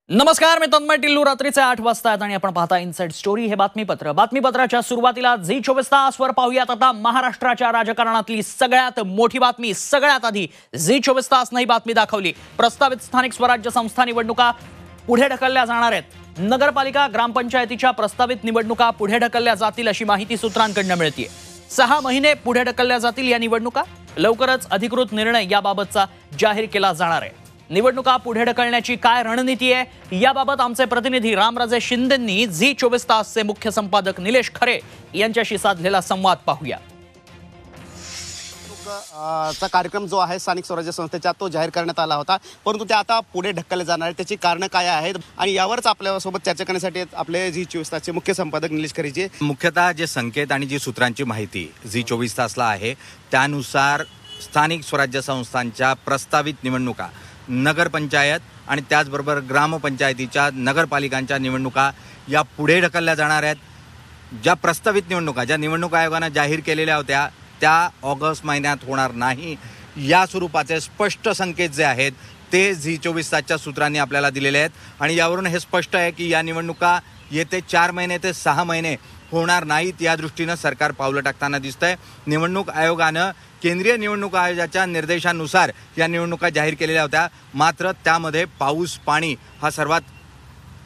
नमस्कार, मी तन्मय टिल्लू. रात्रीचे 8 वाजता आहेत आणि आपण पाहता इनसाइड स्टोरी हे बातमीपत्र. बातमीपत्राच्या सुरुवातीला झी 24 तासवर पाहूयात आता महाराष्ट्राच्या राजकारणातली सगळ्यात मोठी बातमी. सगळ्यात आधी झी 24 तासने ही बातमी दाखवली. प्रस्तावित स्थानिक स्वराज्य संस्था निवडणुका पुढे ढकलल्या जाणार आहेत. नगरपालिका ग्रामपंचायतीच्या प्रस्तावित निवडणुका पुढे ढकलल्या जातील अशी माहिती सूत्रांकडून मिळते. 6 महिने पुढे ढकलल्या जातील या निवडणुका. लवकरच अधिकृत निर्णय याबाबतचा जाहीर केला जाणार आहे. निवडणुका पुढे ढकलण्याची काय रणनीती आहे याबाबत आमचे प्रतिनिधी रामराजे शिंदेंनी झी 24 तासचे मुख्य संपादक निलेश खरे यांच्याशी साधलेला संवाद पाहूया. चा कार्यक्रम जो आहे स्थानिक स्वराज्य संस्थेचा तो जाहीर करण्यात आला होता, परंतु ते आता पुढे ढकलले जाणार आहे. त्याची कारणं काय आहेत आणि यावरच आपल्यासोबत चर्चा करण्यासाठी आपले झी 24 तासचे मुख्य संपादक निलेश खरेजी. मुख्यतः जे संकेत आणि जी सूत्रांची माहिती झी 24 तासला आहे त्यानुसार स्थानिक स्वराज्य संस्थांच्या प्रस्तावित निवडणुका, नगरपंचायत आणि त्याचबरोबर ग्रामपंचायतीच्या नगरपालिकांच्या निवडणुका या पुढे ढकलल्या जाणार आहेत. ज्या प्रस्तावित निवडणुका ज्या निवडणूक आयोगाने जाहीर केलेल्या होत्या त्या ऑगस्ट महिन्यात होणार नाही या स्वरूपाचे स्पष्ट संकेत जे आहेत ते झी 24 तासच्या सूत्रांनी आपल्याला दिलेले आहेत. आणि यावरून हे स्पष्ट आहे की या निवडणुका येते 4 महिने ते 6 महिने होणार नाहीत. या दृष्टीनं सरकार पावलं टाकताना दिसतंय. निवडणूक आयोगानं केंद्रीय निवडणूक आयोगाच्या निर्देशानुसार या निवडणुका जाहीर केलेल्या होत्या, मात्र त्यामध्ये पाऊस पाणी हा सर्वात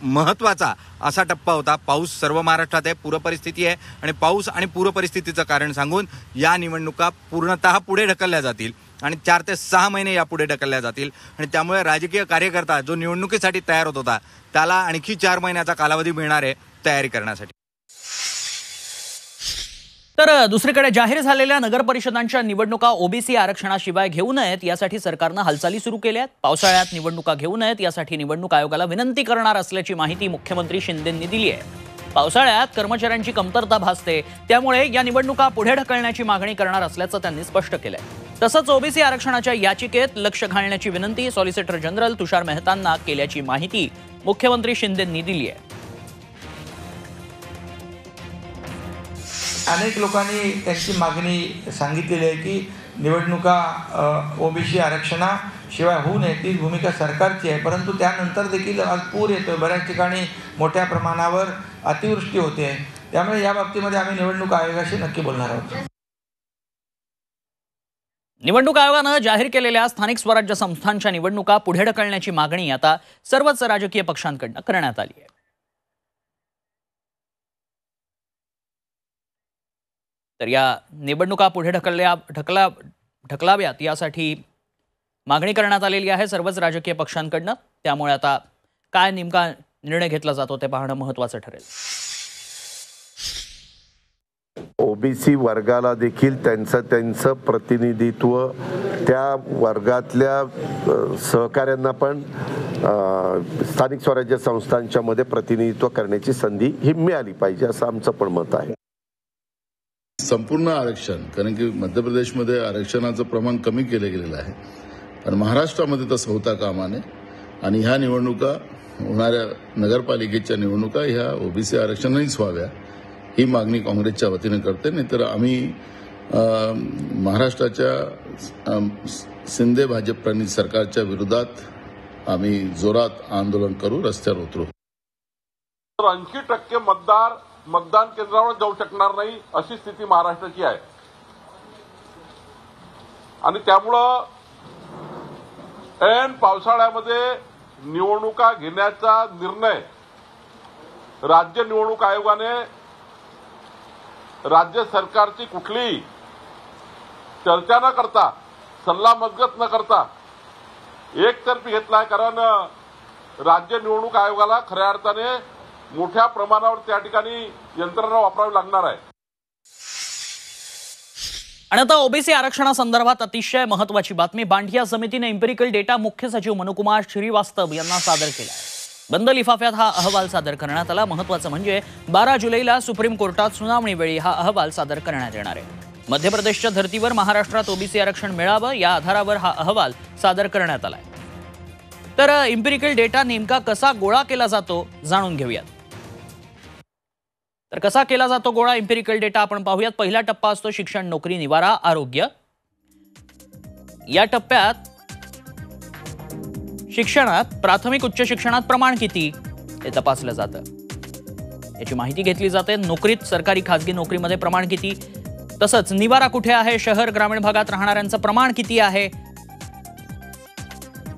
महत्त्वाचा असा टप्पा होता. पाऊस सर्व महाराष्ट्रात आहे, पूरपरिस्थिती आहे आणि पाऊस आणि पूरपरिस्थितीचं कारण सांगून या निवडणुका पूर्णतः पुढे ढकलल्या जातील आणि 4 ते 6 महिने या पुढे ढकलल्या जातील. आणि त्यामुळे राजकीय कार्यकर्ता जो निवडणुकीसाठी तयार होत होता त्याला आणखी 4 महिन्याचा कालावधी मिळणार आहे तयारी करण्यासाठी. तर दुसरीकडे जाहीर झालेल्या नगर परिषदांच्या निवडणुका ओबीसी आरक्षणाशिवाय घेऊ नयेत यासाठी सरकारनं हालचाली सुरू केल्या आहेत. पावसाळ्यात निवडणुका घेऊ नयेत यासाठी निवडणूक आयोगाला विनंती करणार असल्याची माहिती मुख्यमंत्री शिंदेंनी दिली आहे. पावसाळ्यात कर्मचाऱ्यांची कमतरता भासते, त्यामुळे या निवडणुका पुढे ढकलण्याची मागणी करणार असल्याचं त्यांनी स्पष्ट केलंय. तसंच ओबीसी आरक्षणाच्या याचिकेत लक्ष घालण्याची विनंती सॉलिसिटर जनरल तुषार मेहतांना केल्याची माहिती मुख्यमंत्री शिंदेंनी दिली आहे. अनेक लोकांनी त्यांची मागणी सांगितलेली आहे की निवडणुका ओबीसी आरक्षणाशिवाय होऊ नये, ती भूमिका सरकारची आहे. परंतु त्यानंतर देखील आज पूर येतोय, बऱ्याच ठिकाणी मोठ्या प्रमाणावर अतिवृष्टी होते. त्यामुळे या बाबतीमध्ये आम्ही निवडणूक आयोगाशी नक्की बोलणार आहोत. निवडणूक आयोगानं जाहीर केलेल्या स्थानिक स्वराज्य संस्थांच्या निवडणुका पुढे ढकलण्याची मागणी आता सर्वच राजकीय पक्षांकडून करण्यात आली आहे. तर या निवडणुका पुढे ढकलाव्यात यासाठी मागणी करण्यात आलेली आहे सर्वच राजकीय पक्षांकडून. त्यामुळे आता काय नेमका निर्णय घेतला जातो ते पाहणं महत्त्वाचं ठरेल. ओबीसी वर्गाला देखील त्यांचं प्रतिनिधित्व, त्या वर्गातल्या सहकाऱ्यांना पण स्थानिक स्वराज्य संस्थांच्या मध्ये प्रतिनिधित्व करण्याची संधी ही मिळाली पाहिजे असं आमचं पण मत आहे. संपूर्ण आरक्षण, कारण की मध्य प्रदेशमध्ये आरक्षणाचं प्रमाण कमी केलं गेलेलं आहे, पण महाराष्ट्रामध्ये तसं होता कामा नये. आणि ह्या निवडणुका होणाऱ्या नगरपालिकेच्या निवडणुका ह्या ओबीसी आरक्षणानेच व्हाव्या ही मागणी काँग्रेसच्या वतीने करते. नाहीतर आम्ही महाराष्ट्राच्या शिंदे भाजप प्रणित सरकारच्या विरोधात आम्ही जोरात आंदोलन करू, रस्त्यावर उतरू. 80% मतदार मतदान केंद्रावर जाऊ शकणार नाही अशी स्थिती महाराष्ट्राची आहे. आणि त्यामुळं ऐन पावसाळ्यामध्ये निवडणुका घेण्याचा निर्णय राज्य निवडणूक आयोगाने राज्य सरकारची कुठलीही चर्चा न करता, सल्लामसलत न करता एकतर्फी घेतलाय. कारण राज्य निवडणूक आयोगाला खऱ्या अर्थाने मोठ्या प्रमाणावर त्या ठिकाणी यंत्रणा वापरावी लागणार आहे. आणि आता ओबीसी आरक्षणासंदर्भात अतिशय महत्त्वाची बातमी. बांडिया समितीने एम्पिरिकल डेटा मुख्य सचिव मनुकुमार श्रीवास्तव यांना सादर केला आहे. बंद लिफाफ्यात हा अहवाल सादर करण्यात आला. महत्त्वाचं म्हणजे 12 जुलैला सुप्रीम कोर्टात सुनावणीवेळी हा अहवाल सादर करण्यात येणार आहे. मध्य प्रदेशच्या धर्तीवर महाराष्ट्रात ओबीसी आरक्षण मिळावं या आधारावर हा अहवाल सादर करण्यात आलाय. तर एम्पिरिकल डेटा नेमका कसा गोळा केला जातो जाणून घेऊयात. तर कसा केला जातो गोळा एम्पिरिकल डेटा आपण पाहूयात. पहिला टप्पा असतो शिक्षण, नोकरी, निवारा, आरोग्य. या टप्प्यात शिक्षणात प्राथमिक उच्च शिक्षणात प्रमाण किती हे तपासलं जातं. याची माहिती घेतली जाते. नोकरीत सरकारी खासगी नोकरीमध्ये प्रमाण किती, तसंच निवारा कुठे आहे, शहर ग्रामीण भागात राहणाऱ्यांचं प्रमाण किती आहे,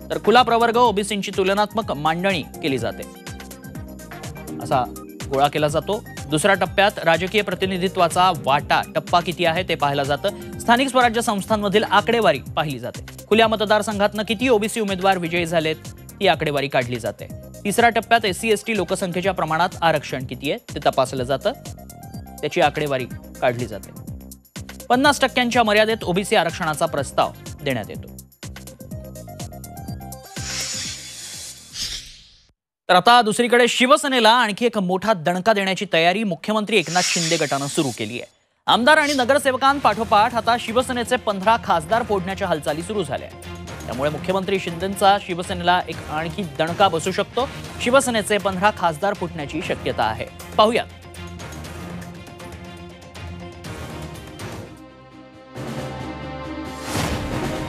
तर खुला प्रवर्ग ओबीसींची तुलनात्मक मांडणी केली जाते. असा गोळा केला जातो. दुसऱ्या टप्प्यात राजकीय प्रतिनिधित्वाचा वाटा टप्पा किती आहे ते पाहिलं जातं. स्थानिक स्वराज्य संस्थांमधील आकडेवारी पाहिली जाते. खुल्या मतदारसंघातनं किती ओबीसी उमेदवार विजयी झालेत ती आकडेवारी काढली जाते. तिसऱ्या टप्प्यात SC/ST लोकसंख्येच्या प्रमाणात आरक्षण किती आहे ते तपासलं जातं. त्याची आकडेवारी काढली जाते. 50% मर्यादेत ओबीसी आरक्षणाचा प्रस्ताव देण्यात येतो. तर आता दुसरीकडे शिवसेनेला आणखी एक मोठा दणका देण्याची तयारी मुख्यमंत्री एकनाथ शिंदे गटानं सुरू केली आहे. आमदार आणि नगरसेवकांपाठोपाठ आता शिवसेनेचे 15 खासदार फोडण्याच्या हालचाली सुरू झाल्या. त्यामुळे मुख्यमंत्री शिंदेंचा शिवसेनेला एक आणखी दणका बसू शकतो. शिवसेनेचे 15 खासदार फुटण्याची शक्यता आहे. पाहूया.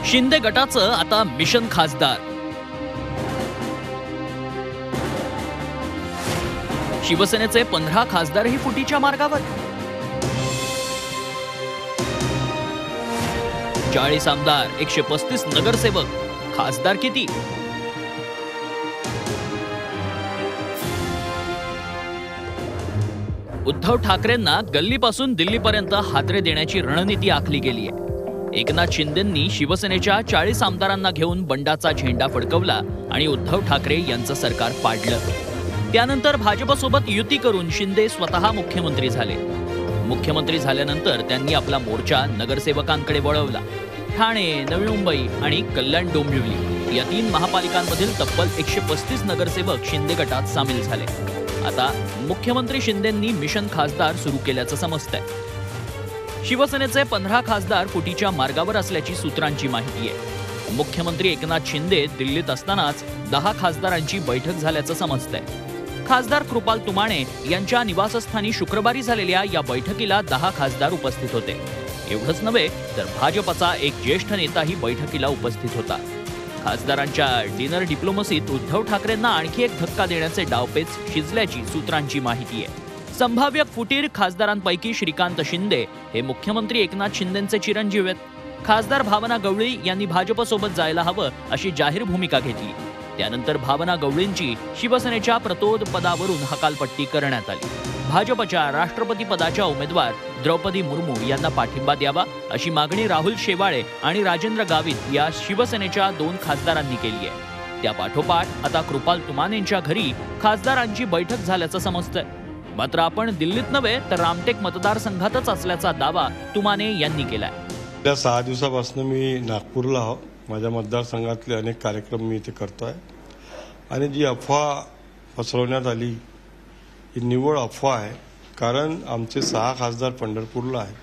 शिंदे गटाचं आता मिशन खासदार. शिवसेनेचे 15 खासदारही फुटीच्या मार्गावर. 40 आमदार, 135 नगरसेवक, खासदार किती? उद्धव ठाकरेंना गल्लीपासून दिल्लीपर्यंत हादरे देण्याची रणनीती आखली गेली आहे. एकनाथ शिंदेंनी शिवसेनेच्या 40 आमदारांना घेऊन बंडाचा झेंडा फडकवला आणि उद्धव ठाकरे यांचं सरकार पाडलं. त्यानंतर भाजपसोबत युती करून शिंदे स्वतः मुख्यमंत्री झाले. मुख्यमंत्री झाल्यानंतर त्यांनी आपला मोर्चा नगरसेवकांकडे वळवला. ठाणे, नवी मुंबई आणि कल्याण डोंबिवली या 3 महापालिकांमधील तब्बल 135 नगरसेवक शिंदे गटात सामील झाले. आता मुख्यमंत्री शिंदेंनी मिशन खासदार सुरू केल्याचं समजतंय. शिवसेनेचे 15 खासदार फुटीच्या मार्गावर असल्याची सूत्रांची माहिती आहे. मुख्यमंत्री एकनाथ शिंदे दिल्लीत असतानाच 10 खासदारांची बैठक झाल्याचं समजतंय. खासदार कृपाल तुमाणे यांच्या निवासस्थानी शुक्रवारी झालेल्या या बैठकीला 10 खासदार उपस्थित होते. एवढंच नव्हे तर भाजपचा एक ज्येष्ठ नेताही बैठकीला उपस्थित होता. खासदारांच्या डिनर डिप्लोमसीत उद्धव ठाकरेंना आणखी एक धक्का देण्याचे डावपेच शिजल्याची सूत्रांची माहिती आहे. संभाव्य फुटीर खासदारांपैकी श्रीकांत शिंदे हे मुख्यमंत्री एकनाथ शिंदेंचे चिरंजीव आहेत. खासदार भावना गवळी यांनी भाजपसोबत जायला हवं अशी जाहीर भूमिका घेतली. त्यानंतर भावना गवळींची शिवसेनेच्या प्रतोद पदावरून हकालपट्टी करण्यात आली. भाजपच्या राष्ट्रपती पदाच्या उमेदवार द्रौपदी मुर्मू यांना पाठिंबा द्यावा अशी मागणी राहुल शेवाळे आणि राजेंद्र गावित या शिवसेनेच्या 2 खासदारांनी केली आहे. त्यापाठोपाठ आता कृपाल तुमानेंच्या घरी खासदारांची बैठक झाल्याचं समजतंय. मात्र आपण दिल्लीत नव्हे तर रामटेक मतदारसंघातच असल्याचा दावा तुमाने यांनी केलाय. गेल्या 6 दिवसापासून मी नागपूरला आहो. माझ्या मतदारसंघातले अनेक कार्यक्रम मी इथे करतोय आणि जी अफवा पसरवण्यात आली ही निव्वळ अफवा आहे. कारण आमचे 6 खासदार पंढरपूरला आहे,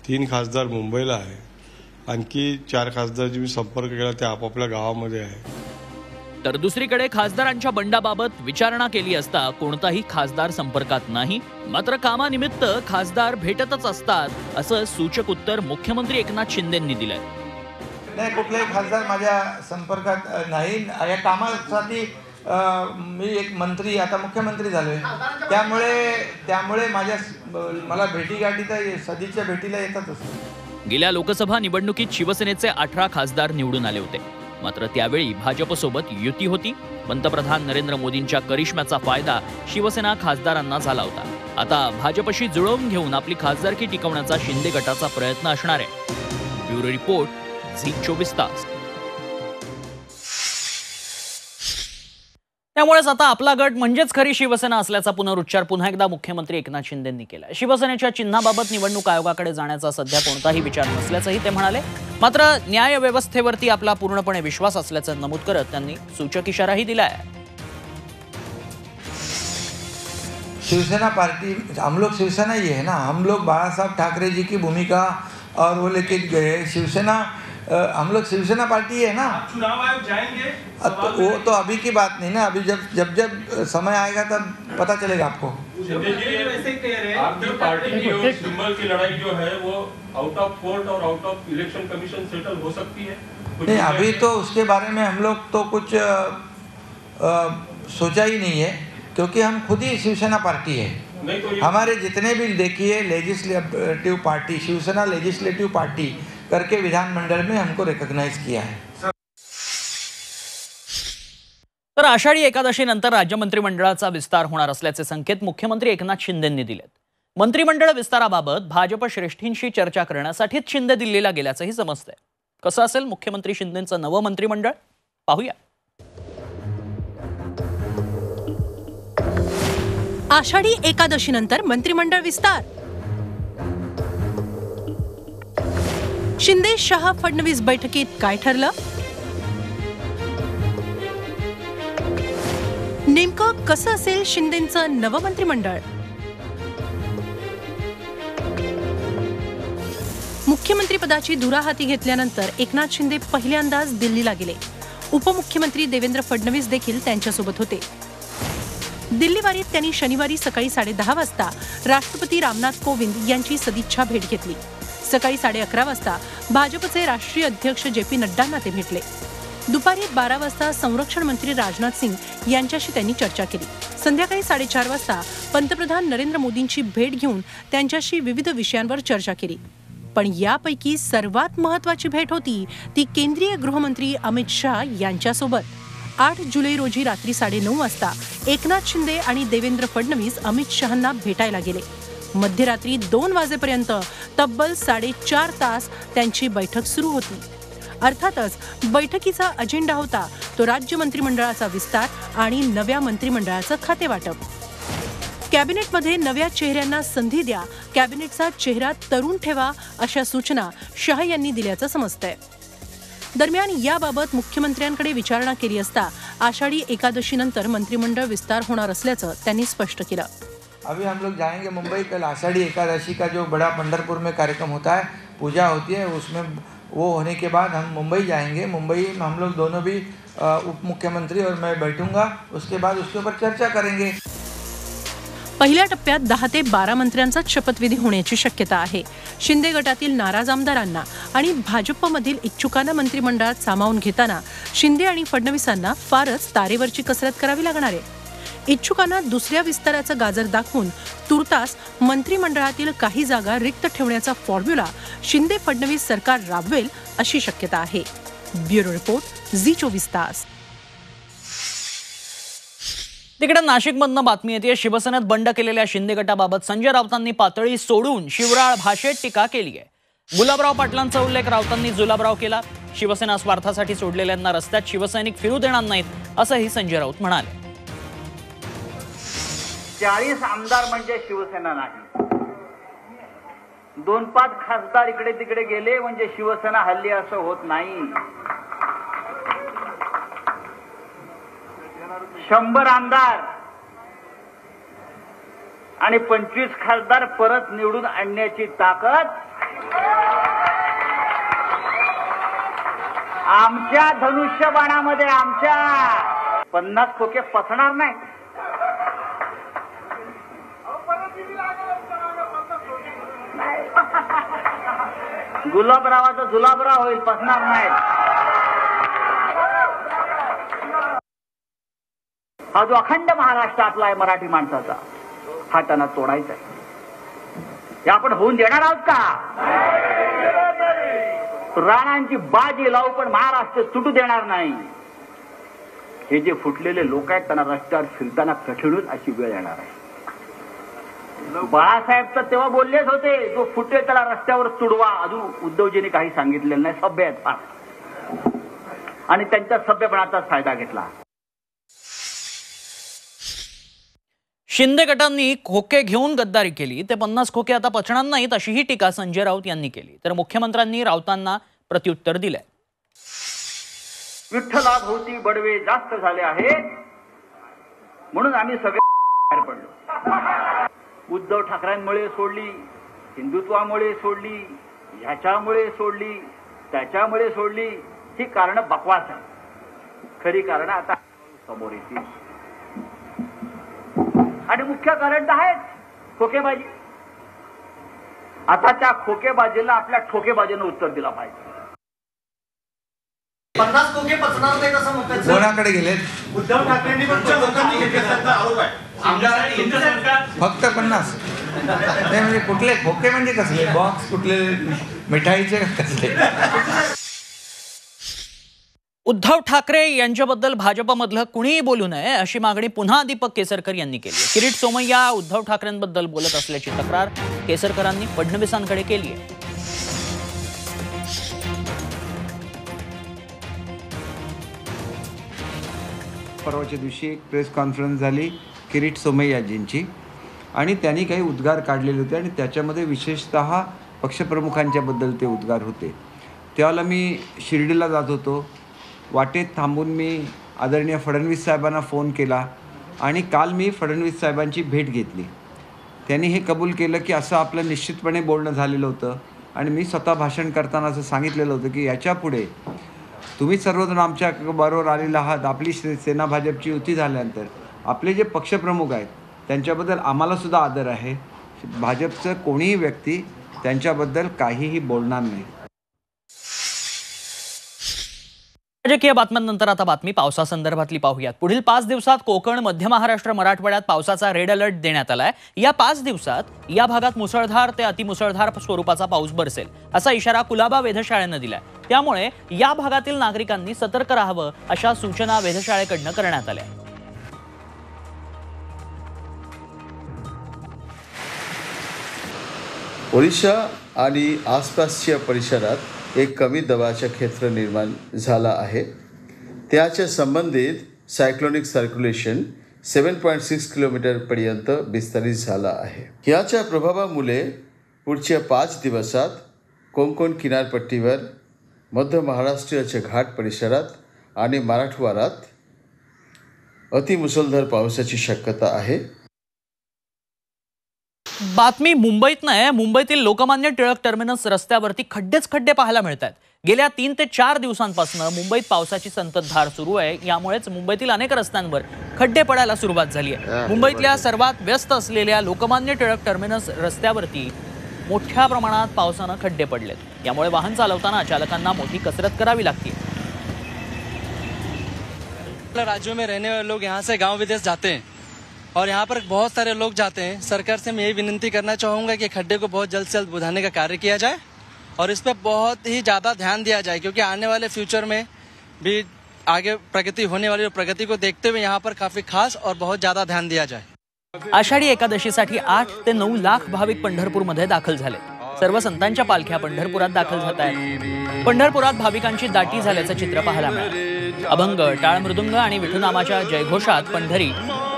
3 खासदार मुंबईला आहे, आणखी 4 खासदारची मी संपर्क केला ते आपापल्या गावामध्ये आहे. तर दुसरीकडे खासदारांच्या बंडाबाबत विचारणा केली असता कोणताही खासदार संपर्कात नाही. मात्र कामानिमित्त खासदार भेटतच असतात असं सूचक उत्तर मुख्यमंत्री एकनाथ शिंदेंनी दिलंय. नाही, कुठलाही खासदार माझ्या संपर्कात नाही. या कामासाठी मी एक मंत्री, आता मुख्यमंत्री झालोय. त्यामुळे मला भेटीगाठी तर सदिच्छा भेटीला येतातच. गेल्या लोकसभा निवडणुकीत शिवसेनेचे 18 खासदार निवडून आले होते. मात्र त्यावेळी भाजपसोबत युती होती. पंतप्रधान नरेंद्र मोदींच्या करिश्म्याचा फायदा शिवसेना खासदारांना झाला होता. आता भाजपशी जुळवून घेऊन आपली खासदारकी टिकवण्याचा शिंदे गटाचा प्रयत्न असणार आहे. ब्युरो रिपोर्ट, झी 24 तास. त्यामुळेच आता आपला गट म्हणजेच खरी शिवसेना असल्याचा पुनरुच्चार पुन्हा एकदा मुख्यमंत्री एकनाथ शिंदेंनी केला. शिवसेनेच्या चिन्हाबाबत निवडणूक आयोगाकडे जाण्याचा सध्या कोणताही विचार नसल्याचंही ते म्हणाले. मात्र न्याय व्यवस्थेवरती आपला पूर्णपणे विश्वास असल्याचं नमूद करत त्यांनी सूचक इशाराही दिलाय. शिवसेना पार्टी, हम लोग शिवसेना ही है ना. हम लोग बाळासाहेब ठाकरे जी की भूमिका और वो लेके गए. शिवसेना हम लोग शिवसेना पार्टी है ना, चुनाव आयोग जाएंगे वो तो अभी की बात नहीं ना, अभी जब समय आएगा तब पता चलेगा आपको। वैसे कह रहे हैं आपकी पार्टी की और सिंबल की लड़ाई जो है वो आउट ऑफ कोर्ट और out of election commission settle हो सकती है? नहीं, अभी तो उसके बारे में हम लोग तो कुछ सोचा ही नहीं है, क्योंकि हम खुद ही शिवसेना पार्टी है। तो हमारे जितने भी देखिए legislative party, Shiv Sena legislative party करके विधानमंडल में हमको रिकॉग्नाइज किया है। तर आषाढी एकादशीनंतर राज्य मंत्रिमंडळाचा विस्तार होणार असल्याचे संकेत मुख्यमंत्री एकनाथ शिंदेंनी दिलेत. मंत्रिमंडळ विस्ताराबाबत भाजप श्रेष्ठींशी चर्चा करण्यासाठीच शिंदे दिल्लीला गेल्याचंही समजतंय. कसं असेल मुख्यमंत्री शिंदेंचं नवं मंत्रिमंडळ, पाहूया. आषाढी एकादशीनंतर मंत्रिमंडळ विस्तार. शिंदे शहा फडणवीस बैठकीत काय ठरलं? नेमकं कसं असेल शिंदेंचं नवं मंत्रिमंडळ? मुख्यमंत्रीपदाची धुरा हाती घेतल्यानंतर एकनाथ शिंदे पहिल्यांदाच दिल्लीला गेले. उपमुख्यमंत्री देवेंद्र फडणवीस देखील त्यांच्यासोबत होते. दिल्लीवारीत त्यांनी शनिवारी सकाळी 10:30 वाजता राष्ट्रपती रामनाथ कोविंद यांची सदिच्छा भेट घेतली. सकाळी 11:30 वाजता भाजपचे राष्ट्रीय अध्यक्ष JP नड्डांना ते भेटले. दुपारी 12 वाजता संरक्षण मंत्री राजनाथ सिंग यांच्याशी त्यांनी चर्चा केली. संध्याकाळी 4:30 वाजता पंतप्रधान नरेंद्र मोदींची भेट घेऊन त्यांच्याशी विविध विषयांवर चर्चा केली. पण यापैकी सर्वात महत्त्वाची भेट होती ती केंद्रीय गृहमंत्री अमित शाह यांच्यासोबत. 8 जुलै रोजी रात्री 9:30 वाजता एकनाथ शिंदे आणि देवेंद्र फडणवीस अमित शहांना भेटायला गेले. मध्यरात्री 2 वाजेपर्यंत तब्बल 4.5 तास त्यांची बैठक सुरू होती. अर्थातच बैठकीचा अजेंडा होता तो राज्य मंत्रिमंडळाचा विस्तार आणि नव्या मंत्रिमंडळाचं खातेवाटप. कॅबिनेटमध्ये नव्या चेहऱ्यांना संधी द्या, कॅबिनेटचा चेहरा तरुण ठेवा अशा सूचना शाह यांनी दिल्याचं समजतंय. दरम्यान याबाबत मुख्यमंत्र्यांकडे विचारणा केली असता आषाढी एकादशीनंतर मंत्रिमंडळ विस्तार होणार असल्याचं त्यांनी स्पष्ट केलं. अभी हम लोग जाएंगे मुंबई. कल आषाढ़ी एकादशी का जो बड़ा पंढरपुर में कार्यक्रम होता है, पूजा होती है, उसमें वो होने के बाद हम मुंबई जाएंगे. मुंबई में हम लोग दोनों भी उप मुख्यमंत्री और मैं बैठूंगा. उसके बाद उसके ऊपर चर्चा करेंगे. पहिल्या टप्प्यात 10 ते 12 मंत्र्यांचा शपथविधी होण्याची शक्यता आहे. शिंदे गटातील नाराज आमदारांना आणि भाजपमधील इच्छुकांना मंत्रिमंडळात सामावून घेताना शिंदे आणि फडणवीसांना फारच तारेवरची कसरत करावी लागणार आहे. इच्छुकांना दुसऱ्या विस्ताराचं गाजर दाखवून तुर्तास मंत्रिमंडळातील काही जागा रिक्त ठेवण्याचा फॉर्म्युला शिंदे फडणवीस सरकार राबवेल अशी शक्यता आहे. ब्युरो रिपोर्ट, झी24 तास. तिकडे नाशिकमधनं बातमी येते. शिवसेनेत बंड केलेल्या शिंदे गटाबाबत संजय राऊतांनी पातळी सोडून शिवराळ भाषेत टीका केली आहे. गुलाबराव पाटलांचा उल्लेख राऊतांनी जुलाबराव केला. शिवसेना स्वार्थासाठी सोडलेल्यांना रस्त्यात शिवसैनिक फिरू देणार नाहीत असंही संजय राऊत म्हणाले. 40 आमदार म्हणजे शिवसेना नाही. 2-5 खासदार इकडे तिकडे गेले म्हणजे शिवसेना हल्ली असं होत नाही. 100 आमदार आणि 25 खासदार परत निवडून आणण्याची ताकद आमच्या धनुष्यबाणामध्ये, आमच्या 50 खोके पसणार नाही. गुलाबरावाचा जुलाबराव होईल, पसणार नाही. हा जो अखंड महाराष्ट्र आपला आहे मराठी माणसाचा, हा त्यांना तोडायचा आहे. हे आपण होऊन देणार आहोत का? राणांची बाजी लावू पण महाराष्ट्र तुटू देणार नाही. हे जे फुटलेले लोक आहेत त्यांना रस्त्यावर फिरताना कठीणच अशी वेळ येणार आहे. बाळासाहेब तर तेव्हा बोललेच होते, जो फुटे त्याला रस्त्यावर तुडवा. अजून उद्धवजींनी काही सांगितलेलं नाही. सभ्य आहेत फार, आणि त्यांच्या सभ्यपणाचाच फायदा घेतला. शिंदे गटांनी खोके घेऊन गद्दारी केली, ते 50 खोके आता पचणार नाहीत अशीही टीका संजय राऊत यांनी केली. तर मुख्यमंत्र्यांनी राऊतांना प्रत्युत्तर दिलंय. विठ्ठलाभोवती बडवे जास्त झाले आहेत म्हणून आम्ही सगळे बाहेर पडलो. उद्धव ठाकरेंमुळे सोडली, हिंदुत्वामुळे सोडली, ह्याच्यामुळे सोडली. त्याच्यामुळे सोडली ही कारणं बकवास आहे. खरी कारणं आता समोर येतील आणि मुख्य कारण तर आहेच खोकेबाजी. आता त्या खोकेबाजीला आपल्या ठोकेबाजीनं उत्तर दिलं पाहिजे. 50 खोके पचणार नाहीत असं म्हणतात. कोणाकडे गेलेत? उद्धव ठाकरेंनी आरोप आहे. फक्त 50. नाही म्हणजे कुठले खोके म्हणजे कसले? बॉक्स कुठले? मिठाईचे कसले? उद्धव ठाकरे यांच्याबद्दल भाजपमधलं कुणीही बोलू नये अशी मागणी पुन्हा दीपक केसरकर यांनी केली. किरीट सोमय्या उद्धव ठाकरेंबद्दल बोलत असल्याची तक्रार केसरकरांनी फडणवीसांकडे केली आहे. परवाच्या दिवशी एक प्रेस कॉन्फरन्स झाली किरीट सोमय्याजींची आणि त्यांनी काही उद्गार काढलेले होते आणि त्याच्यामध्ये विशेषतः पक्षप्रमुखांच्याबद्दल ते उद्गार होते. त्यावेळेला मी शिर्डीला जात होतो. वाटेत थांबून मी आदरणीय फडणवीस साहेबांना फोन केला आणि काल मी फडणवीस साहेबांची भेट घेतली. त्यांनी हे कबूल केलं की असं आपलं निश्चितपणे बोलणं झालेलं होतं आणि मी स्वतः भाषण करताना असं सांगितलेलं होतं की याच्यापुढे तुम्ही सर्वजण आमच्या बरोबर आलेला आहात. आपली सेना भाजपची युती झाल्यानंतर आपले जे पक्षप्रमुख आहेत त्यांच्याबद्दल आम्हालासुद्धा आदर आहे. भाजपचं कोणीही व्यक्ती त्यांच्याबद्दल काहीही बोलणार नाही. राजकीय बातम्यांनंतर आता बातमी पावसासंदर्भातली पाहूयात. पुढील 5 दिवसात कोकण, मध्य महाराष्ट्र, मराठवाड्यात पावसाचा रेड अलर्ट देण्यात आलाय. या 5 दिवसात या भागात मुसळधार ते अतिमुसळधार स्वरूपाचा पाऊस बरसेल असा इशारा कुलाबा वेधशाळेनं दिलाय. त्यामुळे या भागातील नागरिकांनी सतर्क राहावं अशा सूचना वेधशाळेकडनं करण्यात आल्या. ओडिशा आणि आसपासच्या परिसरात एक कमी दाबाचं क्षेत्र निर्माण झाला आहे. त्याच्या संबंधित सायक्लोनिक सर्क्युलेशन 7.6 किलोमीटरपर्यंत विस्तारित झाला आहे. याच्या प्रभावामुळे पुढच्या 5 दिवसात कोकण किनारपट्टीवर, मध्य महाराष्ट्राच्या घाट परिसरात आणि मराठवाड्यात अतिमुसळधार पावसाची शक्यता आहे. बातमी मुंबईत नाही. मुंबईतील लोकमान्य टिळक टर्मिनस रस्त्यावरती खड्डे पाहायला मिळत आहेत. गेल्या 3 ते 4 दिवसांपासून मुंबईत पावसाची संततधार सुरू आहे. यामुळेच मुंबईतील अनेक रस्त्यांवर खड्डे पडायला सुरुवात झाली आहे. मुंबईतल्या सर्वात व्यस्त असलेल्या लोकमान्य टिळक टर्मिनस रस्त्यावरती मोठ्या प्रमाणात पावसानं खड्डे पडलेत. यामुळे वाहन चालवताना चालकांना मोठी कसरत करावी लागते. राज्यों में रहने वाले लोग यहाँ से गांव विदेश जाते हैं और यहाँ पर बहुत सारे लोग जाते हैं. सरकार से मैं यही विनती करना चाहूँगा कि खड्डे को बहुत जल्द से जल्द बुझाने का कार्य किया जाए और इस पर बहुत ही ज़्यादा ध्यान दिया जाए, क्योंकि आने वाले फ्यूचर में भी आगे प्रगति होने वाली, और प्रगति को देखते हुए यहाँ पर काफ़ी खास और बहुत ज़्यादा ध्यान दिया जाए. आषाढी एकादशीसाठी 8 ते 9 लाख भाविक पंढरपूरमध्ये दाखल झाले. सर्व संतांच्या पालख्या पंढरपुरात दाखल झात आहेत. पंढरपुरात भाविकांची दाटी झाल्याचं चित्र पाहायला मिळालं. अभंग, टाळ मृदुंग आणि विठुनामाच्या जयघोषात पंढरी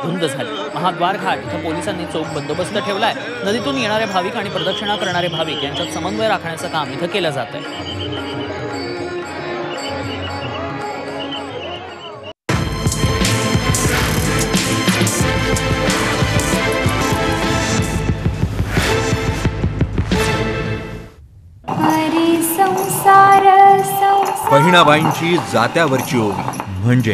धुंद झाली. महाद्वार घाट इथं पोलिसांनी चोख बंदोबस्त ठेवलाय. नदीतून येणारे भाविक आणि प्रदक्षिणा करणारे भाविक यांच्यात समन्वय राखण्याचं काम इथं केलं जात आहे. बहिणाबाईंची जात्यावरची ओवी म्हणजे